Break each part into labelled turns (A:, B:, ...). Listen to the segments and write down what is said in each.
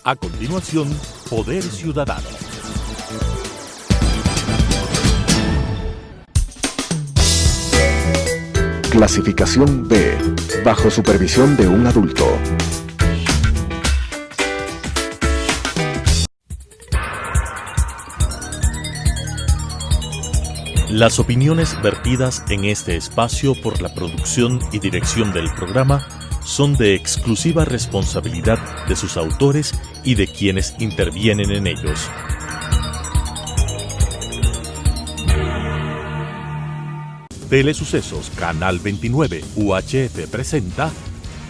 A: A continuación, Poder Ciudadano.
B: Clasificación B, bajo supervisión de un adulto.
A: Las opiniones vertidas en este espacio por la producción y dirección del programa son de exclusiva responsabilidad de sus autores y de quienes intervienen en ellos. Telesucesos Canal 29 UHF presenta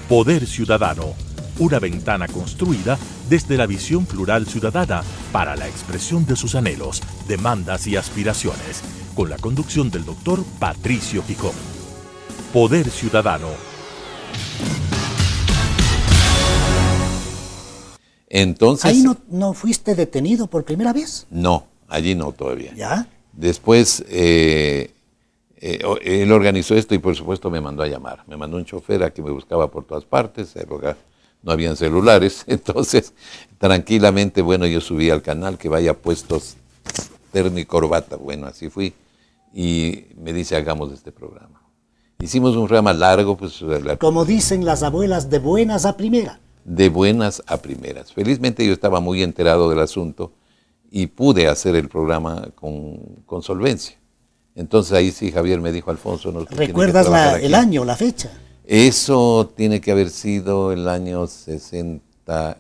A: Poder Ciudadano, una ventana construida desde la visión plural ciudadana para la expresión de sus anhelos, demandas y aspiraciones, con la conducción del doctor Patricio Picón. Poder Ciudadano.
C: Entonces,
D: ¿Ahí no fuiste detenido por primera vez?
C: No, allí no todavía.
D: ¿Ya?
C: Después, él organizó esto y por supuesto me mandó a llamar. Me mandó un chofer a que me buscaba por todas partes. No habían celulares. Entonces, tranquilamente, bueno, yo subí al canal, que vaya puestos terno y corbata. Bueno, así fui. Y me dice, hagamos este programa. Hicimos un programa largo. Pues,
D: como dicen las abuelas, de buenas a primera.
C: De buenas a primeras. Felizmente yo estaba muy enterado del asunto y pude hacer el programa con solvencia. Entonces ahí sí Javier me dijo, Alfonso, no.
D: ¿Recuerdas el año, la fecha?
C: Eso tiene que haber sido el año 60,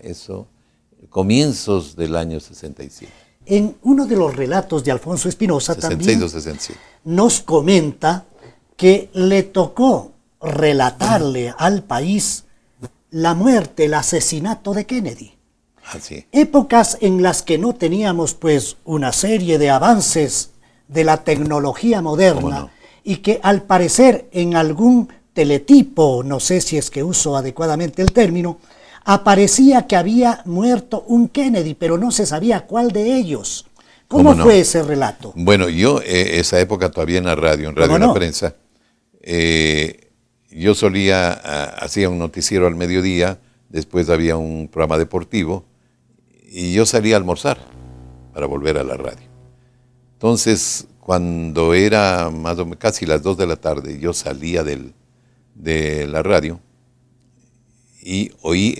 C: comienzos del año 67.
D: En uno de los relatos de Alfonso Espinosa
C: 66
D: también
C: o 67.
D: Nos comenta que le tocó relatarle al país la muerte, el asesinato de Kennedy.
C: Así.
D: Épocas en las que no teníamos pues una serie de avances de la tecnología moderna,
C: no,
D: y que al parecer en algún teletipo, no sé si es que uso adecuadamente el término, aparecía que había muerto un Kennedy, pero no se sabía cuál de ellos. ¿Cómo fue ese relato?
C: Bueno, yo esa época todavía en Radio La Prensa, yo solía, hacía un noticiero al mediodía, después había un programa deportivo, y yo salía a almorzar para volver a la radio. Entonces, cuando era más o menos casi las 2 de la tarde, yo salía de la radio y oí,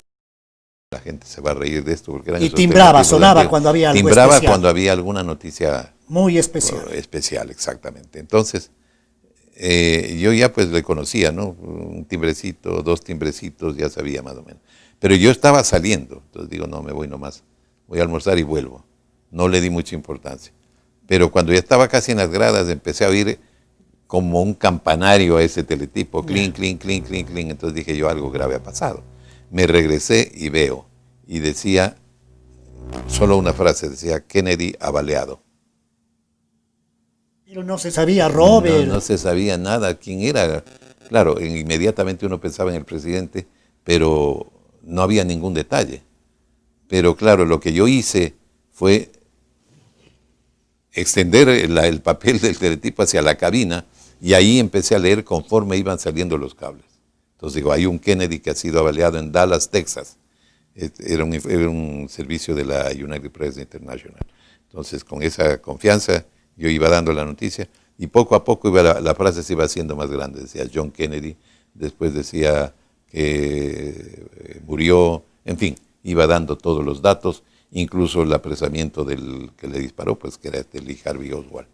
C: la gente se va a reír de esto, porque eran
D: y timbraba, sonaba cuando había algo especial.
C: Timbraba cuando había alguna noticia
D: muy especial.
C: Especial, exactamente. Entonces, yo ya pues le conocía, ¿no? Un timbrecito, 2 timbrecitos, ya sabía más o menos. Pero yo estaba saliendo, entonces digo, no, me voy nomás, voy a almorzar y vuelvo. No le di mucha importancia. Pero cuando ya estaba casi en las gradas, empecé a oír como un campanario a ese teletipo, clink, clink, clink, clink, clink. Entonces dije yo, algo grave ha pasado. Me regresé y veo, y decía, solo una frase, decía, Kennedy abaleado.
D: Pero no se sabía, Robert.
C: No se sabía nada, quién era. Claro, inmediatamente uno pensaba en el presidente, pero no había ningún detalle. Pero claro, lo que yo hice fue extender el papel del teletipo hacia la cabina, y ahí empecé a leer conforme iban saliendo los cables. Entonces digo, hay un Kennedy que ha sido avaliado en Dallas, Texas. Era un servicio de la United Press International. Entonces, con esa confianza, yo iba dando la noticia, y poco a poco la frase se iba haciendo más grande. Decía John Kennedy, después decía que murió, en fin, iba dando todos los datos, incluso el apresamiento del que le disparó, pues que era Lee Harvey Oswald.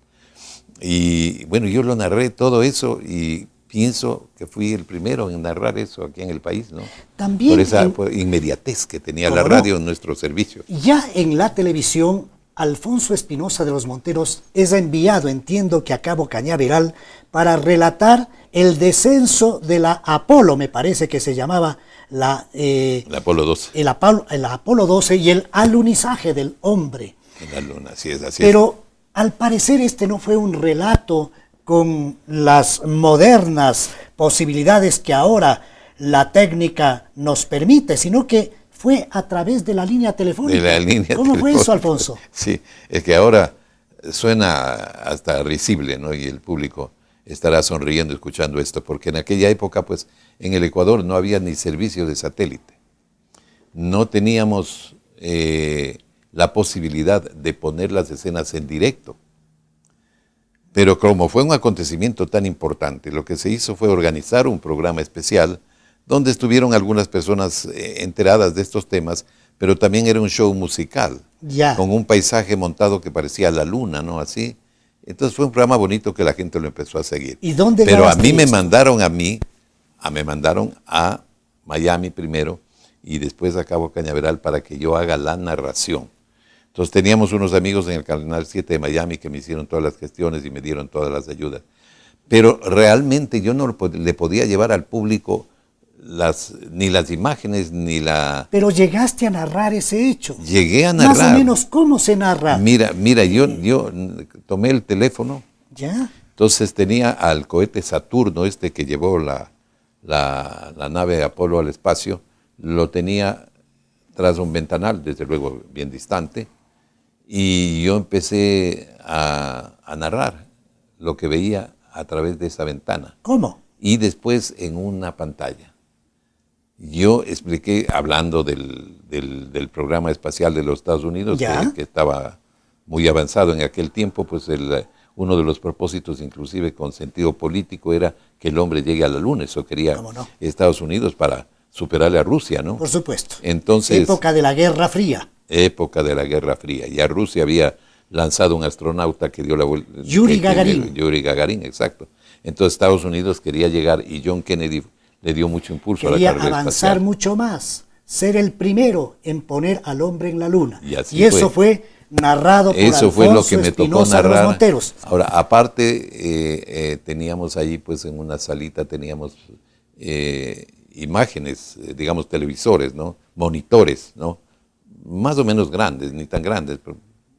C: Y bueno, yo lo narré todo eso, y pienso que fui el primero en narrar eso aquí en el país, ¿no?
D: También
C: por esa inmediatez que tenía la radio en nuestro servicio.
D: Ya en la televisión, Alfonso Espinosa de los Monteros es enviado, entiendo que a Cabo Cañaveral, para relatar el descenso de la Apolo, me parece que se llamaba la
C: Apolo 12.
D: El Apolo 12 y el alunizaje del hombre.
C: En la luna, así es.
D: Pero al parecer este no fue un relato con las modernas posibilidades que ahora la técnica nos permite, sino que fue a través de la línea telefónica. ¿Cómo fue eso, Alfonso?
C: Sí, es que ahora suena hasta risible, ¿no? Y el público estará sonriendo escuchando esto, porque en aquella época, pues, en el Ecuador no había ni servicio de satélite. No teníamos la posibilidad de poner las escenas en directo. Pero como fue un acontecimiento tan importante, lo que se hizo fue organizar un programa especial donde estuvieron algunas personas enteradas de estos temas, pero también era un show musical, con un paisaje montado que parecía la luna, ¿no? Así. Entonces fue un programa bonito que la gente lo empezó a seguir.
D: ¿Y dónde
C: Pero a mí
D: esto?
C: me mandaron a Miami primero y después a Cabo Cañaveral para que yo haga la narración. Entonces teníamos unos amigos en el Canal 7 de Miami que me hicieron todas las gestiones y me dieron todas las ayudas. Pero realmente yo no le podía llevar al público ni las imágenes ni la...
D: Pero llegaste a narrar ese hecho.
C: Llegué a narrar.
D: Más o menos, ¿cómo se narra?
C: Mira, yo tomé el teléfono.
D: ¿Ya?
C: Entonces tenía al cohete Saturno, que llevó la nave Apolo al espacio, lo tenía tras un ventanal, desde luego bien distante, y yo empecé a narrar lo que veía a través de esa ventana.
D: ¿Cómo?
C: Y después en una pantalla. Yo expliqué, hablando del programa espacial de los Estados Unidos, que estaba muy avanzado en aquel tiempo, pues uno de los propósitos, inclusive con sentido político, era que el hombre llegue a la luna. Eso quería Estados Unidos para superarle a Rusia, ¿no?
D: Por supuesto.
C: Entonces,
D: época de la Guerra Fría.
C: Época de la Guerra Fría. Ya Rusia había lanzado un astronauta que dio la vuelta.
D: Yuri Gagarin.
C: Yuri Gagarin, exacto. Entonces Estados Unidos quería llegar y John Kennedy le dio mucho impulso a la carrera espacial.
D: Quería avanzar mucho más, ser el primero en poner al hombre en la luna.
C: Y
D: eso fue narrado por
C: Eso
D: Alfonso
C: fue lo que me tocó
D: Espinosa de los
C: narrar.
D: Monteros.
C: Ahora, aparte, teníamos allí, pues en una salita teníamos imágenes, digamos televisores, ¿no? Monitores, ¿no? Más o menos grandes, ni tan grandes,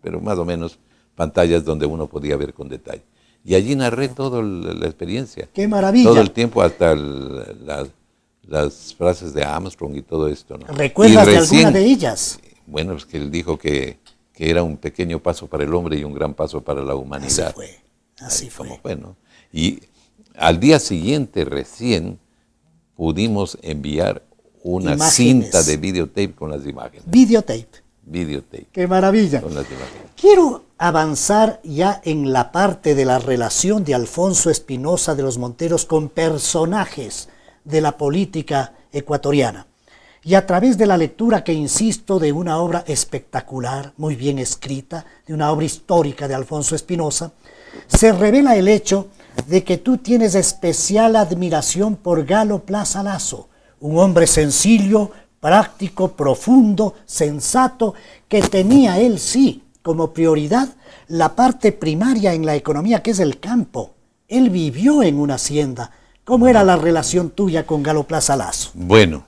C: pero más o menos pantallas donde uno podía ver con detalle. Y allí narré toda la experiencia.
D: ¡Qué maravilla!
C: Todo el tiempo, hasta las frases de Armstrong y todo esto, ¿no?
D: ¿Recuerdas de alguna de ellas?
C: Bueno, es que él dijo que era un pequeño paso para el hombre y un gran paso para la humanidad.
D: Así fue.
C: Bueno, y al día siguiente recién pudimos enviar una cinta de videotape con las imágenes.
D: Videotape. ¡Qué maravilla!
C: Con las imágenes.
D: Quiero avanzar ya en la parte de la relación de Alfonso Espinosa de los Monteros con personajes de la política ecuatoriana. Y a través de la lectura, que insisto, de una obra espectacular, muy bien escrita, de una obra histórica de Alfonso Espinosa, se revela el hecho de que tú tienes especial admiración por Galo Plaza Lasso, un hombre sencillo, práctico, profundo, sensato, que tenía él sí como prioridad la parte primaria en la economía, que es el campo. Él vivió en una hacienda. ¿Cómo era la relación tuya con Galo Plaza Lasso?
C: Bueno,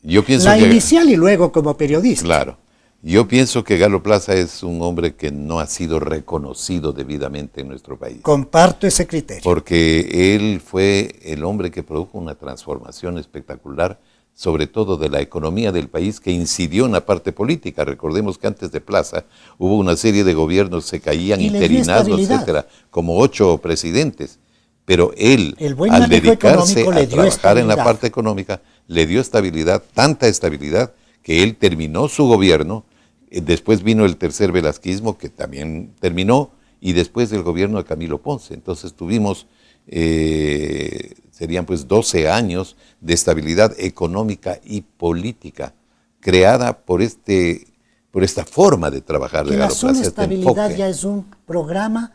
C: yo pienso
D: la inicial y luego como periodista.
C: Claro. Yo pienso que Galo Plaza es un hombre que no ha sido reconocido debidamente en nuestro país.
D: Comparto ese criterio.
C: Porque él fue el hombre que produjo una transformación espectacular, sobre todo de la economía del país, que incidió en la parte política. Recordemos que antes de Plaza hubo una serie de gobiernos, se caían interinados, etcétera, como 8 presidentes. Pero él, al dedicarse a trabajar en la parte económica, le dio estabilidad, tanta estabilidad, que él terminó su gobierno. Después vino el tercer velasquismo, que también terminó, y después el gobierno de Camilo Ponce. Entonces tuvimos, serían pues 12 años de estabilidad económica y política, creada por esta forma de trabajar de Galo Plaza.
D: La estabilidad ya es un programa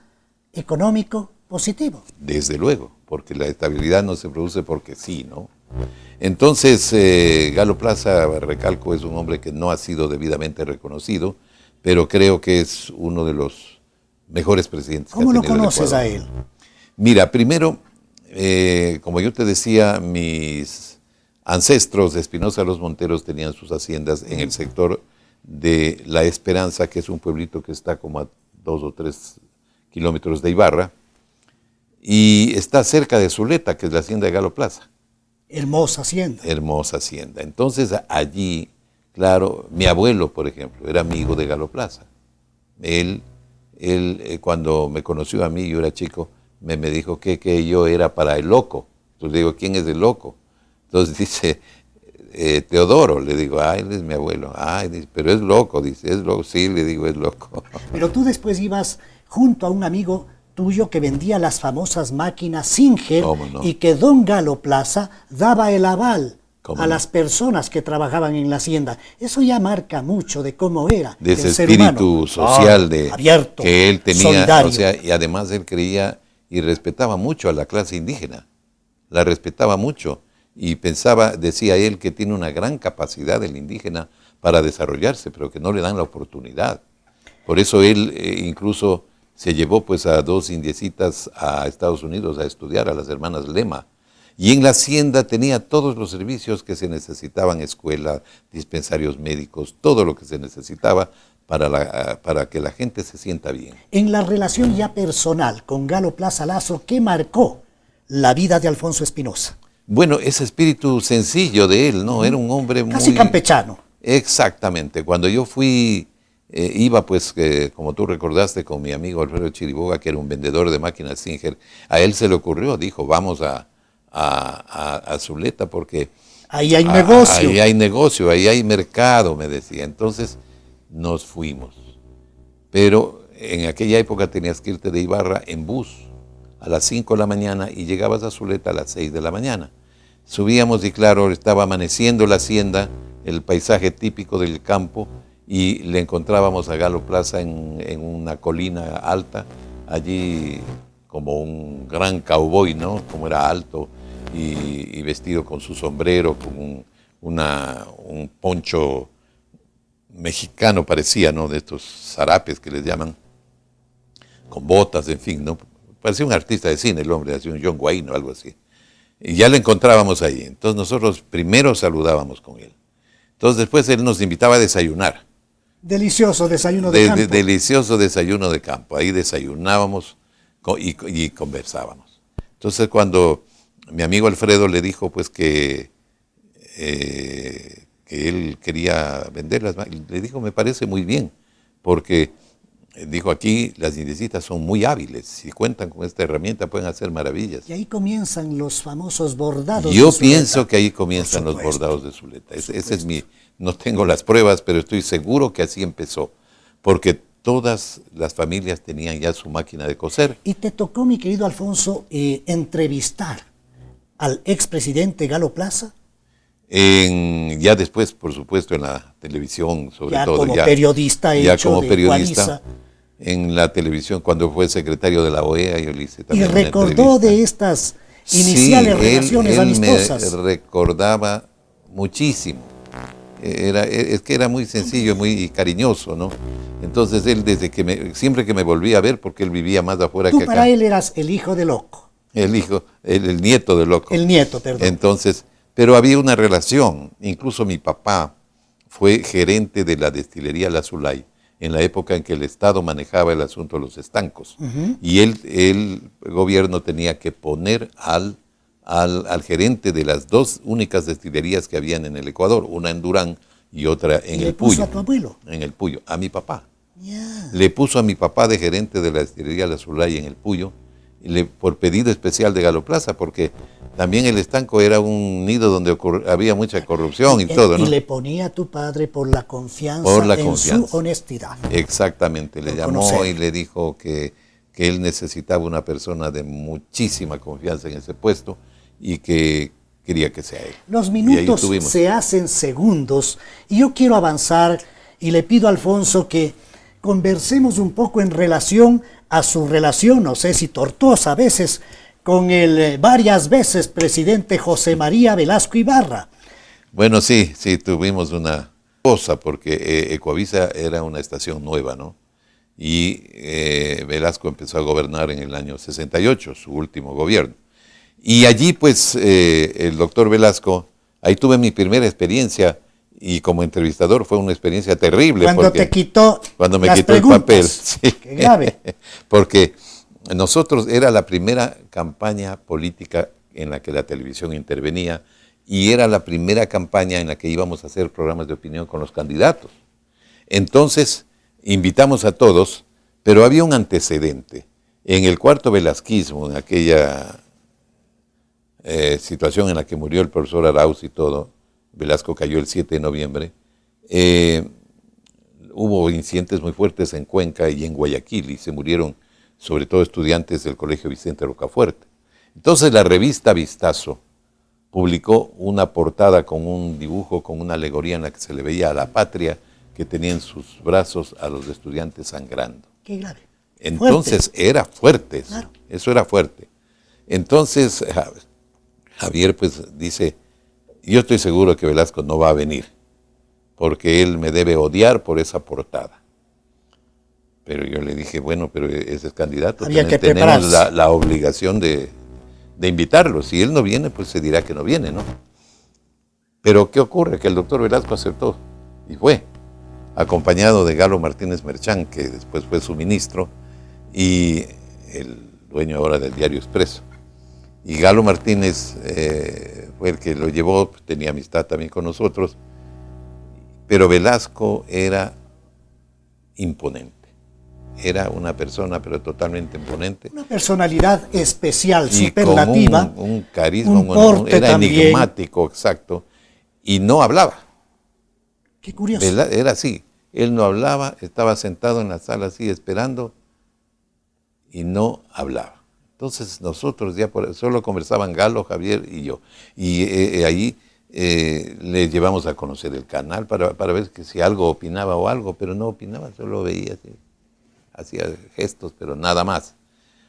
D: económico positivo.
C: Desde luego, porque la estabilidad no se produce porque sí, ¿no? Entonces, Galo Plaza, recalco, es un hombre que no ha sido debidamente reconocido, pero creo que es uno de los mejores presidentes que ha tenido el Ecuador.
D: ¿Cómo lo conoces a él?
C: Mira, primero, como yo te decía, mis ancestros de Espinosa de los Monteros tenían sus haciendas en el sector de La Esperanza, que es un pueblito que está como a 2 o 3 kilómetros de Ibarra, y está cerca de Zuleta, que es la hacienda de Galo Plaza.
D: Hermosa hacienda.
C: Hermosa hacienda. Entonces allí, claro, mi abuelo, por ejemplo, era amigo de Galo Plaza. Él cuando me conoció a mí, yo era chico, me dijo que yo era para el loco. Entonces le digo, ¿quién es el loco? Entonces dice, Teodoro, le digo, él es mi abuelo. Dice, pero es loco, dice, es loco. Sí, le digo, es loco.
D: Pero tú después ibas junto a un amigo tuyo que vendía las famosas máquinas Singer
C: No?
D: y que don Galo Plaza daba el aval a
C: No?
D: las personas que trabajaban en la hacienda. Eso ya marca mucho de cómo era
C: De ese
D: el ser
C: espíritu
D: humano.
C: social
D: Abierto,
C: que él tenía,
D: solidario.
C: o sea, y además él creía y respetaba mucho a la clase indígena, la respetaba mucho y pensaba, decía él, que tiene una gran capacidad el indígena para desarrollarse, pero que no le dan la oportunidad. Por eso él incluso se llevó pues a 2 indiecitas a Estados Unidos a estudiar, a las hermanas Lema. Y en la hacienda tenía todos los servicios que se necesitaban, escuela, dispensarios médicos, todo lo que se necesitaba para que la gente se sienta bien.
D: En la relación ya personal con Galo Plaza Lazo, ¿qué marcó la vida de Alfonso Espinosa?
C: Bueno, ese espíritu sencillo de él, ¿no? Era un hombre
D: Casi campechano.
C: Exactamente. Cuando yo fui, iba pues, como tú recordaste, con mi amigo Alfredo Chiriboga, que era un vendedor de máquinas Singer. A él se le ocurrió, dijo, vamos a Zuleta porque
D: ahí hay negocio.
C: Ahí hay negocio, ahí hay mercado, me decía. Entonces nos fuimos. Pero en aquella época tenías que irte de Ibarra en bus a las 5 de la mañana y llegabas a Zuleta a las 6 de la mañana. Subíamos y claro, estaba amaneciendo la hacienda, el paisaje típico del campo, y le encontrábamos a Galo Plaza en una colina alta, allí como un gran cowboy, ¿no? Como era alto y vestido con su sombrero, con un poncho mexicano parecía, ¿no? De estos zarapes que les llaman, con botas, en fin, ¿no? Parecía un artista de cine el hombre, así un John Wayne o algo así. Y ya lo encontrábamos ahí. Entonces nosotros primero saludábamos con él. Entonces después él nos invitaba a desayunar.
D: Delicioso desayuno de campo.
C: Delicioso desayuno de campo. Ahí desayunábamos y conversábamos. Entonces cuando mi amigo Alfredo le dijo pues que él quería venderlas, le dijo, me parece muy bien, porque dijo, aquí las indiecitas son muy hábiles, si cuentan con esta herramienta pueden hacer maravillas.
D: Y ahí comienzan los famosos bordados.
C: Yo pienso que ahí comienzan los bordados de Zuleta. Ese es no tengo las pruebas, pero estoy seguro que así empezó, porque todas las familias tenían ya su máquina de coser.
D: Y te tocó, mi querido Alfonso, entrevistar al expresidente Galo Plaza.
C: Ya después, por supuesto, en la televisión, sobre
D: ya
C: todo.
D: Como periodista
C: ya
D: hecho
C: como
D: de
C: periodista.
D: Ecualiza.
C: En la televisión, cuando fue secretario de la OEA, yo le hice también
D: y recordó de estas iniciales relaciones amistosas.
C: Él me recordaba muchísimo. Es que era muy sencillo, muy cariñoso, ¿no? Entonces él, siempre que me volvía a ver, porque él vivía más afuera que acá.
D: Tú para él eras el hijo de Loco.
C: El nieto de Loco.
D: El nieto, perdón.
C: Entonces, pero había una relación. Incluso mi papá fue gerente de la destilería La Zulay en la época en que el Estado manejaba el asunto de los estancos. Y el gobierno tenía que poner al gerente de las 2 únicas destilerías que habían en el Ecuador, una en Durán y otra en el Puyo.
D: ¿Le puso a tu abuelo?
C: En el Puyo, a mi papá.
D: Yeah.
C: Le puso a mi papá de gerente de la destilería La Zulay en el Puyo, por pedido especial de Galo Plaza, porque también el estanco era un nido donde había mucha corrupción y todo, ¿no?
D: Y le ponía a tu padre por la confianza en su honestidad.
C: Exactamente, le llamó
D: conocer.
C: y le dijo que él necesitaba una persona de muchísima confianza en ese puesto y que quería que sea él.
D: Los minutos se hacen segundos y yo quiero avanzar y le pido a Alfonso que conversemos un poco en relación a su relación, no sé si tortuosa a veces, con el varias veces presidente José María Velasco Ibarra.
C: Bueno, sí, tuvimos una cosa, porque Ecuavisa era una estación nueva, ¿no? Y Velasco empezó a gobernar en el año 68, su último gobierno. Y allí, pues, el doctor Velasco, ahí tuve mi primera experiencia, y como entrevistador fue una experiencia terrible.
D: Cuando te quitó
C: cuando me
D: las
C: quitó
D: preguntas.
C: el papel. Sí.
D: Qué grave.
C: Porque nosotros, era la primera campaña política en la que la televisión intervenía, y era la primera campaña en la que íbamos a hacer programas de opinión con los candidatos. Entonces, invitamos a todos, pero había un antecedente. En el cuarto velasquismo, en aquella situación en la que murió el profesor Arauz y todo, Velasco cayó el 7 de noviembre, hubo incidentes muy fuertes en Cuenca y en Guayaquil y se murieron sobre todo estudiantes del Colegio Vicente Rocafuerte. Entonces la revista Vistazo publicó una portada con un dibujo, con una alegoría en la que se le veía a la patria que tenía en sus brazos a los estudiantes sangrando.
D: Qué grave.
C: Entonces fuerte. Era fuerte eso,
D: claro.
C: Eso era fuerte. Entonces Javier pues dice, yo estoy seguro que Velasco no va a venir, porque él me debe odiar por esa portada. Pero yo le dije, bueno, pero ese es candidato, tenemos la obligación de invitarlo. Si él no viene, pues se dirá que no viene, ¿no? Pero ¿qué ocurre? Que el doctor Velasco aceptó y fue, acompañado de Galo Martínez Merchán, que después fue su ministro, y el dueño ahora del Diario Expreso. Y Galo Martínez fue el que lo llevó, tenía amistad también con nosotros, pero Velasco era imponente. Era una persona, pero totalmente imponente.
D: Una personalidad especial,
C: y
D: superlativa.
C: Con un carisma, era
D: también
C: enigmático, exacto. Y no hablaba.
D: Qué curioso.
C: Era así. Él no hablaba, estaba sentado en la sala así esperando y no hablaba. Entonces nosotros ya solo conversaban Galo, Javier y yo. Y ahí le llevamos a conocer el canal para ver que si algo opinaba o algo, pero no opinaba, solo veía así. Hacía gestos, pero nada más.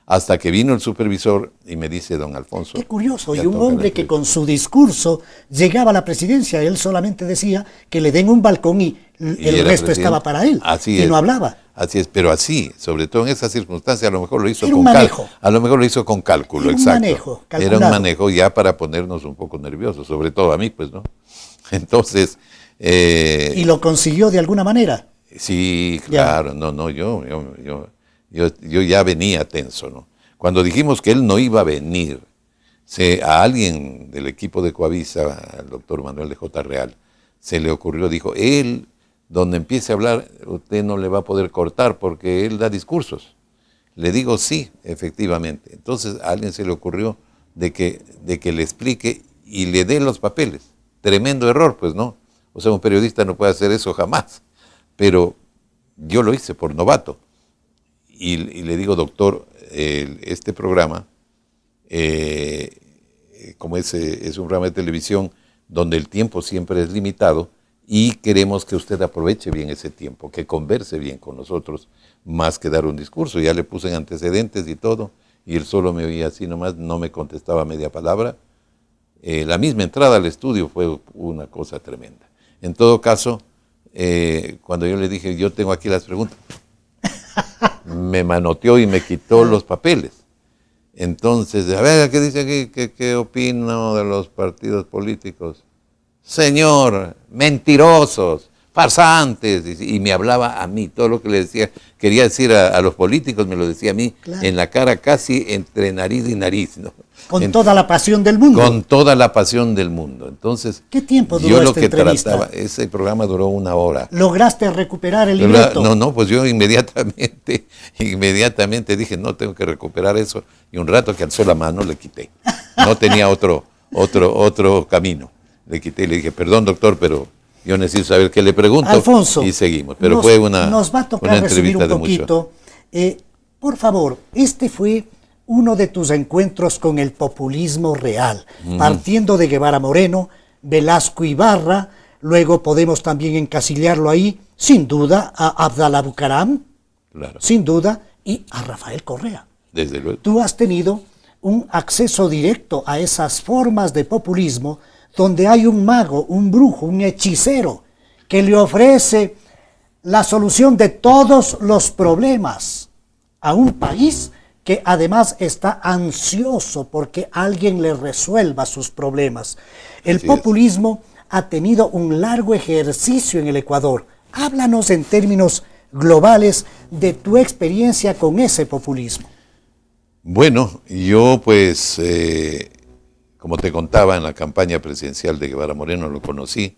C: Hasta que vino el supervisor y me dice, don Alfonso.
D: Qué curioso, y un hombre que con su discurso llegaba a la presidencia, él solamente decía que le den un balcón y el resto estaba para él,
C: así
D: y
C: es,
D: no hablaba.
C: Así es, pero así, sobre todo en esas circunstancias, a lo mejor lo hizo
D: con cálculo.
C: A lo mejor lo hizo con cálculo,
D: Era
C: exacto.
D: Un manejo,
C: era un manejo ya para ponernos un poco nerviosos, sobre todo a mí, pues, ¿no? Entonces.
D: ¿Y lo consiguió de alguna manera?
C: Sí, claro, yo ya venía tenso, ¿no? Cuando dijimos que él no iba a venir, a alguien del equipo de Coavisa, al doctor Manuel de J. Real, se le ocurrió, dijo, él, donde empiece a hablar, usted no le va a poder cortar porque él da discursos. Le digo, sí, efectivamente. Entonces a alguien se le ocurrió de que le explique y le dé los papeles. Tremendo error, pues, ¿no? O sea, un periodista no puede hacer eso jamás. Pero yo lo hice por novato. Y le digo, doctor, este programa, como es un programa de televisión donde el tiempo siempre es limitado y queremos que usted aproveche bien ese tiempo, que converse bien con nosotros, más que dar un discurso. Ya le puse en antecedentes y todo, y él solo me oía así nomás, no me contestaba media palabra. La misma entrada al estudio fue una cosa tremenda. En todo caso, cuando yo le dije, yo tengo aquí las preguntas, me manoteó y me quitó los papeles. Entonces, a ver, ¿qué dice aquí? ¿Qué opino de los partidos políticos? Señor, mentirosos, farsantes. Y me hablaba a mí, todo lo que le decía, quería decir a los políticos, me lo decía a mí, claro, en la cara, casi entre nariz y nariz, ¿no?
D: Con toda la pasión del mundo.
C: Con toda la pasión del mundo. Entonces,
D: ¿qué tiempo duró esta entrevista?
C: Trataba, ese programa duró 1 hora.
D: ¿Lograste recuperar el libreto?
C: No, pues yo inmediatamente dije, no, tengo que recuperar eso. Y un rato que alzó la mano le quité. No tenía otro camino. Le quité y le dije, perdón, doctor, pero yo necesito saber qué le pregunto.
D: Alfonso,
C: y seguimos. Pero fue nos
D: va a tocar resumir un poquito. Por favor, este fue uno de tus encuentros con el populismo real, partiendo de Guevara Moreno, Velasco Ibarra, luego podemos también encasillarlo ahí, sin duda, a Abdalá Bucaram,
C: claro,
D: sin duda, y a Rafael Correa.
C: Desde luego.
D: Tú has tenido un acceso directo a esas formas de populismo donde hay un mago, un brujo, un hechicero que le ofrece la solución de todos los problemas a un país que además está ansioso porque alguien le resuelva sus problemas. El populismo ha tenido un largo ejercicio en el Ecuador. Háblanos en términos globales de tu experiencia con ese populismo.
C: Bueno, yo pues, como te contaba, en la campaña presidencial de Guevara Moreno lo conocí,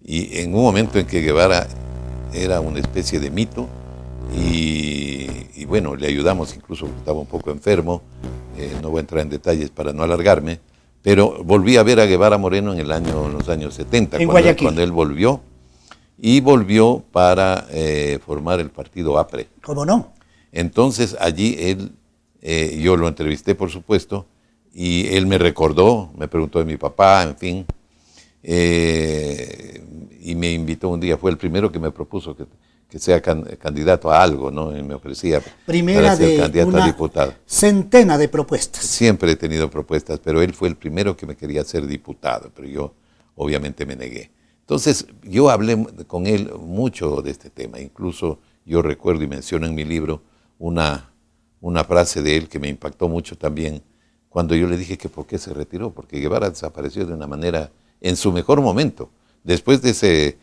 C: y en un momento en que Guevara era una especie de mito, y bueno, le ayudamos incluso porque estaba un poco enfermo, no voy a entrar en detalles para no alargarme, Pero volví a ver a Guevara Moreno en los años 70,
D: En Guayaquil.
C: cuando él volvió, y volvió para formar el partido APRE.
D: ¿Cómo no?
C: Entonces allí yo lo entrevisté, por supuesto, y él me recordó, me preguntó de mi papá, en fin, y me invitó un día, fue el primero que me propuso que sea candidato a algo, ¿no? Y me ofrecía
D: Primera
C: para ser
D: de
C: candidato a
D: una
C: diputado.
D: centena de propuestas.
C: Siempre he tenido propuestas, pero él fue el primero que me quería ser diputado, pero yo obviamente me negué. Entonces yo hablé con él mucho de este tema, incluso yo recuerdo y menciono en mi libro una frase de él que me impactó mucho también, cuando yo le dije que por qué se retiró, porque Guevara desapareció de una manera, en su mejor momento, después de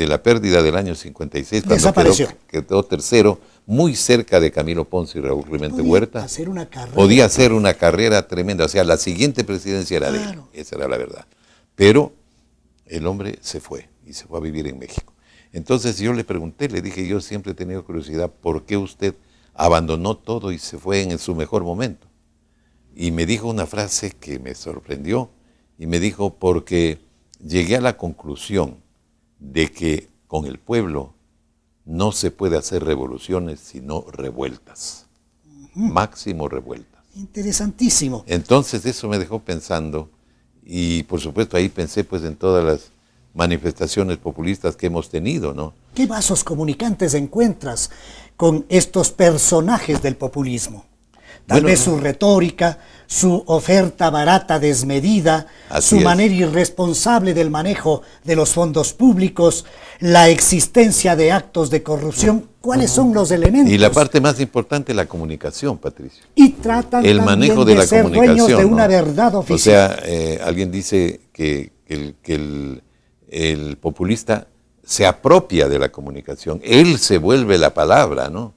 C: la pérdida del año 56, cuando
D: Desapareció.
C: quedó tercero, muy cerca de Camilo Ponce y Raúl Clemente Huerta.
D: Hacer una carrera.
C: Podía hacer una carrera tremenda, o sea, la siguiente presidencia era de él, esa era la verdad. Pero el hombre se fue y se fue a vivir en México. Entonces yo le pregunté, le dije, yo siempre he tenido curiosidad, ¿por qué usted abandonó todo y se fue en su mejor momento? Y me dijo una frase que me sorprendió, y me dijo, porque llegué a la conclusión de que con el pueblo no se puede hacer revoluciones sino revueltas, máximo revueltas.
D: Interesantísimo.
C: Entonces eso me dejó pensando, y por supuesto ahí pensé pues en todas las manifestaciones populistas que hemos tenido, ¿no?
D: ¿Qué vasos comunicantes encuentras con estos personajes del populismo? Tal vez su retórica, su oferta barata desmedida, su manera irresponsable del manejo de los fondos públicos, la existencia de actos de corrupción. ¿Cuáles son los elementos?
C: Y la parte más importante, la comunicación, Patricio.
D: Y tratan
C: el
D: también
C: manejo de la
D: ser
C: comunicación,
D: dueños de una
C: ¿no?
D: verdad oficial.
C: O sea, alguien dice que el populista se apropia de la comunicación, él se vuelve la palabra, ¿no?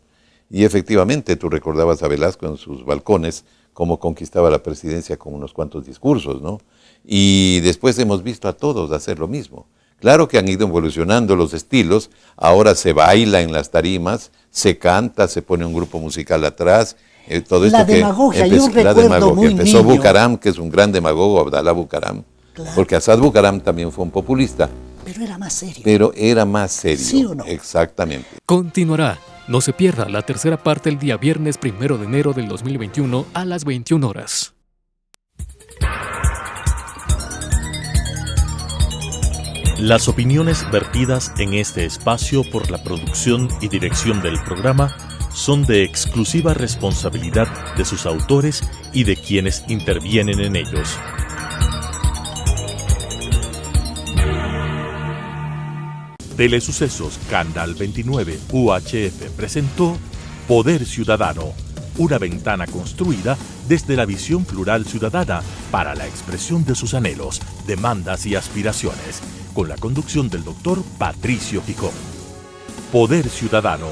C: Y efectivamente, tú recordabas a Velasco en sus balcones, cómo conquistaba la presidencia con unos cuantos discursos, ¿no? Y después hemos visto a todos hacer lo mismo. Claro que han ido evolucionando los estilos, ahora se baila en las tarimas, se canta, se pone un grupo musical atrás, todo esto
D: La demagogia, yo
C: la
D: recuerdo
C: demagogia.
D: muy
C: Empezó
D: niño.
C: Bucaram, que es un gran demagogo, Abdalá Bucaram,
D: Claro.
C: porque Asad Bucaram también fue un populista,
D: Pero era más serio.
C: pero era más serio.
D: ¿Sí o no?
C: Exactamente.
E: Continuará. No se pierda la tercera parte el día viernes 1 de enero del 2021 a las 21 horas.
A: Las opiniones vertidas en este espacio por la producción y dirección del programa son de exclusiva responsabilidad de sus autores y de quienes intervienen en ellos. Telesucesos Canal 29 UHF presentó Poder Ciudadano, una ventana construida desde la visión plural ciudadana para la expresión de sus anhelos, demandas y aspiraciones, con la conducción del doctor Patricio Gijón. Poder Ciudadano.